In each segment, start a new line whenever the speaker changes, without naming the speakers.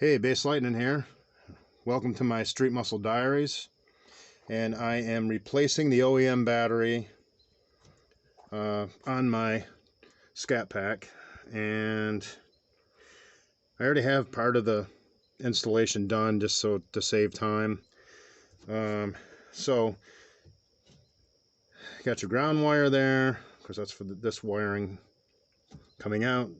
Hey, Base Lightning here. Welcome to my Street Muscle Diaries. And I am replacing the OEM battery on my Scat Pack. And I already have part of the installation done just so to save time. So, you got your ground wire there, because that's for this wiring coming out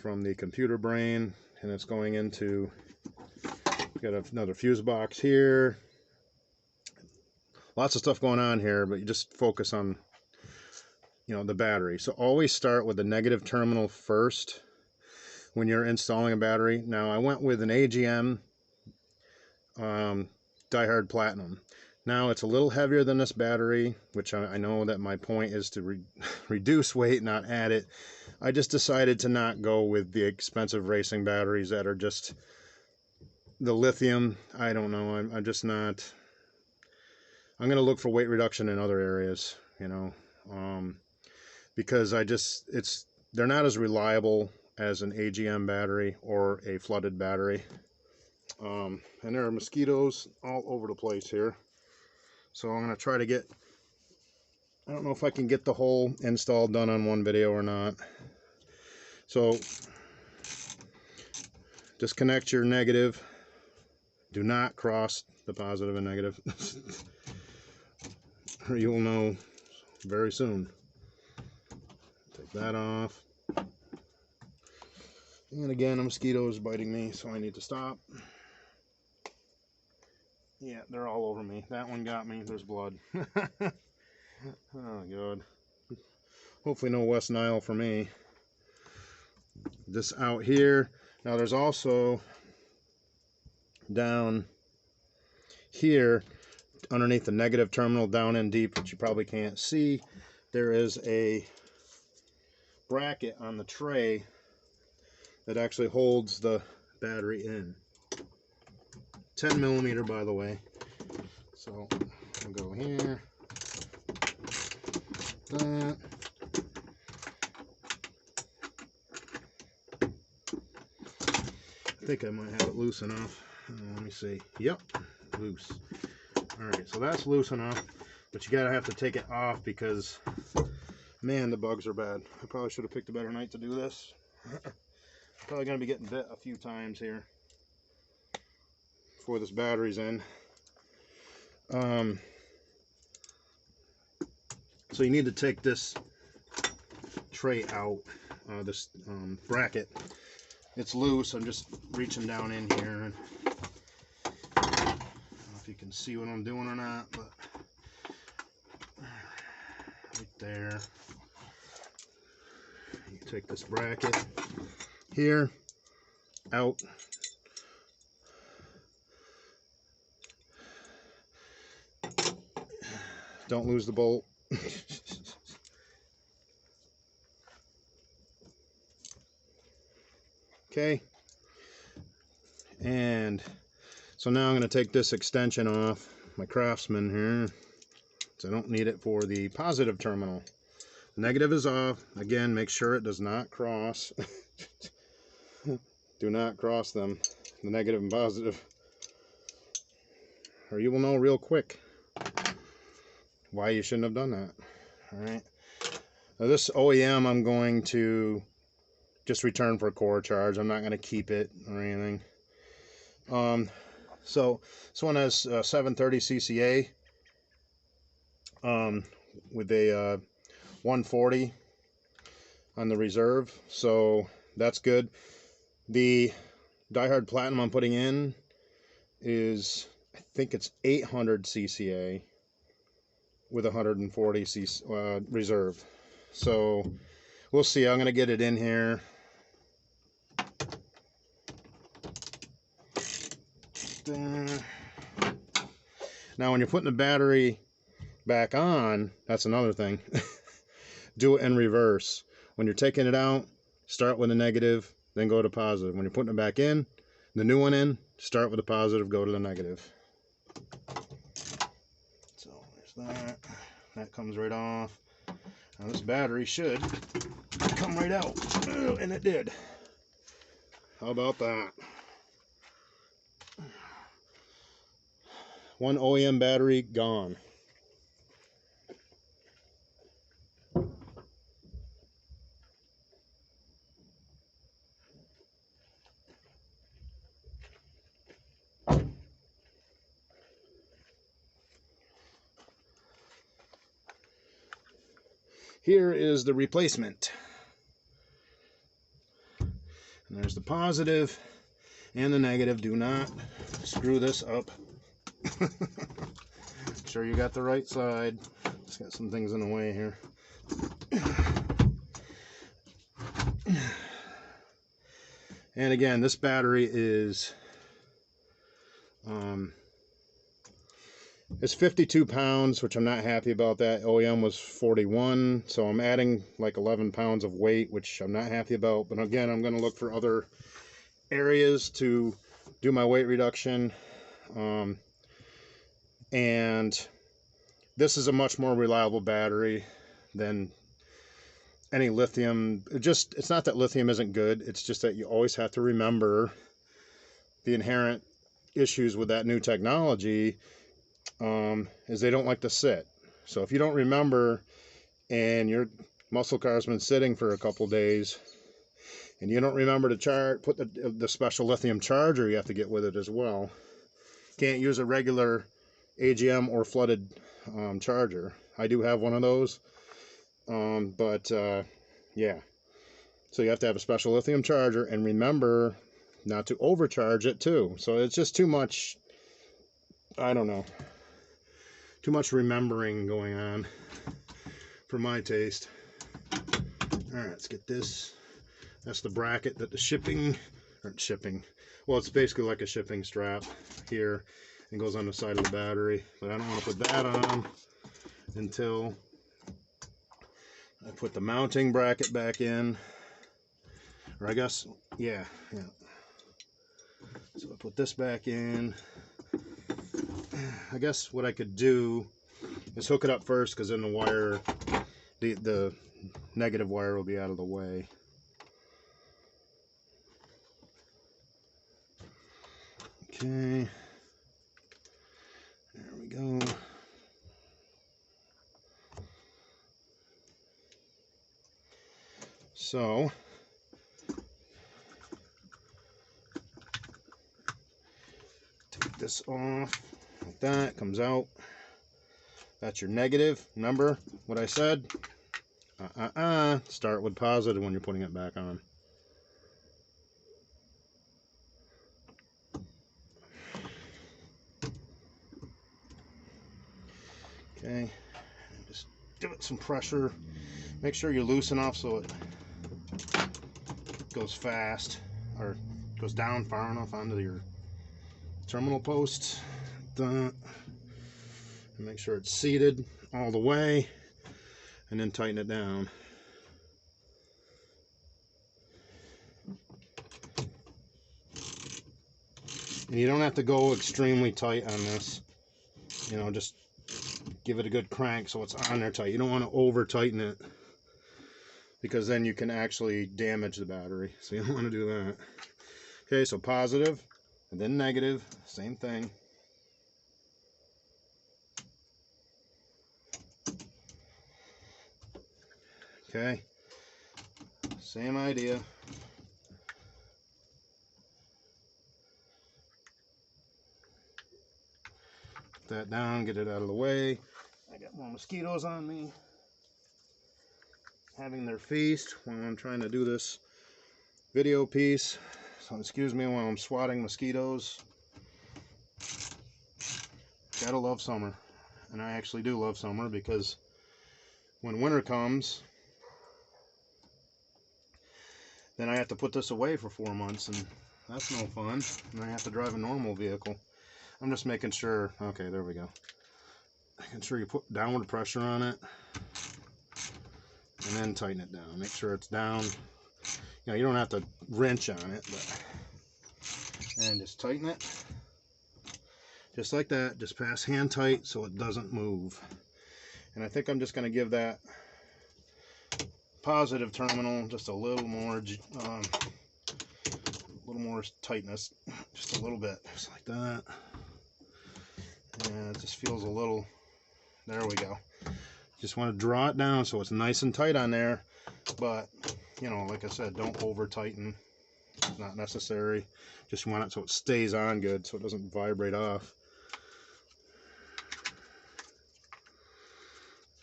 from the computer brain. And it's going into, got another fuse box here. Lots of stuff going on here, but you just focus on, the battery. So always start with the negative terminal first when you're installing a battery. Now I went with an AGM Die-Hard Platinum. Now it's a little heavier than this battery, which I know that my point is to reduce weight, not add it. I just decided to not go with the expensive racing batteries that are just the lithium. I don't know. I'm just not. I'm going to look for weight reduction in other areas, because they're not as reliable as an AGM battery or a flooded battery. And there are mosquitoes all over the place here. So I'm going to try to get, I don't know if I can get the whole install done on one video or not. So disconnect your negative. Do not cross the positive and negative. Or you will know very soon. Take that off. And again, a mosquito is biting me, so I need to stop. Yeah, they're all over me. That one got me. There's blood. Oh, God. Hopefully no West Nile for me. This out here. Now there's also down here, underneath the negative terminal, down in deep, which you probably can't see, there is a bracket on the tray that actually holds the battery in. 10 millimeter, by the way. So I'll go here. That. I think I might have it loose enough. Let me see. Yep, loose. Alright, so that's loose enough, but you gotta have to take it off because, man, the bugs are bad. I probably should have picked a better night to do this. Probably gonna be getting bit a few times here before this battery's in. So you need to take this tray out, this bracket. It's loose. I'm just reaching down in here. And I don't know if you can see what I'm doing or not, but right there. You take this bracket here out. Don't lose the bolt. Okay, and so now I'm going to take this extension off, my Craftsman here, so I don't need it for the positive terminal. Negative is off. Again, make sure it does not cross. Do not cross them, the negative and positive, or you will know real quick why you shouldn't have done that. Alright, now this OEM I'm going to just return for a core charge. I'm not going to keep it or anything. So this one has 730 CCA with a 140 on the reserve, so that's good. The Die-Hard Platinum I'm putting in is, I think it's 800 CCA with 140 reserve. So we'll see. I'm going to get it in here. Now when you're putting the battery back on, that's another thing. Do it in reverse. When you're taking it out, start with a negative, then go to positive. When you're putting it back in, the new one in, start with the positive, go to the negative. So there's that. That comes right off. Now this battery should come right out. And it did. How about that? one OEM battery gone. Here is the replacement. And there's the positive and the negative. Do not screw this up. Make sure you got the right side. Just got some things in the way here. And again, this battery is it's 52 pounds, which I'm not happy about that. OEM was 41, so I'm adding like 11 pounds of weight, which I'm not happy about. But again, I'm going to look for other areas to do my weight reduction. And this is a much more reliable battery than any lithium. It's not that lithium isn't good, it's just that you always have to remember the inherent issues with that new technology, is they don't like to sit. So if you don't remember and your muscle car's been sitting for a couple days and you don't remember to put the special lithium charger you have to get with it as well. Can't use a regular AGM or flooded charger. I do have one of those, yeah, so you have to have a special lithium charger and remember not to overcharge it too. So it's just too much, I don't know, too much remembering going on for my taste. All right, let's get this. That's the bracket that the well, it's basically like a shipping strap here and goes on the side of the battery, but I don't want to put that on until I put the mounting bracket back in, or I guess, yeah. So I put this back in. I guess what I could do is hook it up first, because then the wire, the negative wire will be out of the way. Okay, there we go. So take this off like that, comes out. That's your negative. Remember what I said? Start with positive when you're putting it back on. Okay, just give it some pressure. Make sure you loosen off so it goes fast, or goes down far enough onto your terminal posts. And make sure it's seated all the way, and then tighten it down. And you don't have to go extremely tight on this. You know, just give it a good crank so it's on there tight. You don't want to over tighten it, because then you can actually damage the battery. So you don't want to do that. Okay, so positive and then negative, same thing. Okay, same idea. Put that down, get it out of the way. I got more mosquitoes on me, having their feast while I'm trying to do this video piece. So excuse me while I'm swatting mosquitoes. Gotta love summer. And I actually do love summer, because when winter comes, then I have to put this away for 4 months, and that's no fun. And I have to drive a normal vehicle. I'm just making sure. Okay, there we go. Making sure you put downward pressure on it, and then tighten it down. Make sure it's down. You know, you don't have to wrench on it, but, and just tighten it. Just like that. Just pass hand tight so it doesn't move. And I think I'm just going to give that positive terminal just a little more tightness, just a little bit, just like that. And it just feels a little, there we go. Just want to draw it down so it's nice and tight on there, but you know, like I said, don't over tighten. It's not necessary. Just want it so it stays on good, so it doesn't vibrate off.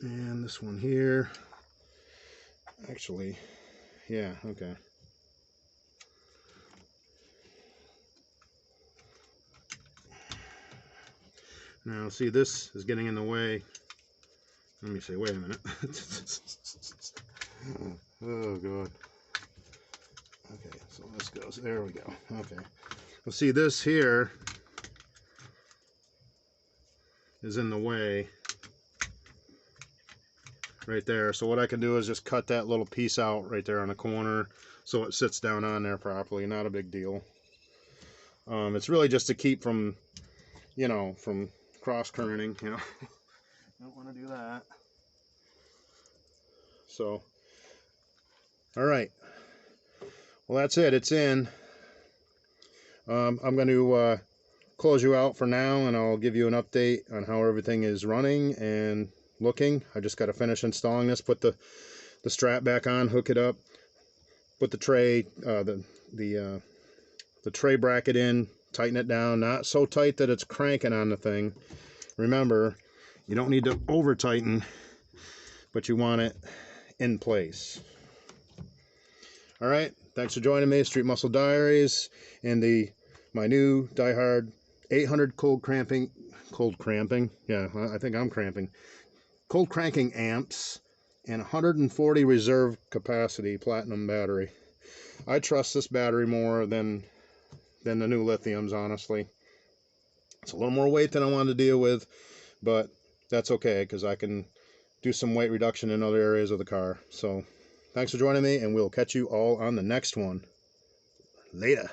And this one here, actually, yeah, okay. Now see, this is getting in the way. Let me say, wait a minute. Oh god. Okay, so this goes, there we go. Okay. Well, see, this here is in the way right there. So what I can do is just cut that little piece out right there on the corner so it sits down on there properly. Not a big deal. It's really just to keep from, you know, from cross currenting, you know. Don't want to do that. So, all right. Well, that's it. It's in. I'm going to close you out for now, and I'll give you an update on how everything is running and looking. I just got to finish installing this, put the strap back on, hook it up, put the tray, the tray bracket in, tighten it down, not so tight that it's cranking on the thing. Remember, you don't need to over tighten, but you want it in place. All right, thanks for joining me, Street Muscle Diaries, and my new Die-Hard 800 cold cramping, yeah, I think I'm cramping, cold cranking amps, and 140 reserve capacity platinum battery. I trust this battery more than the new lithiums, honestly. It's a little more weight than I wanted to deal with, but that's okay, because I can do some weight reduction in other areas of the car. So thanks for joining me, and we'll catch you all on the next one. Later.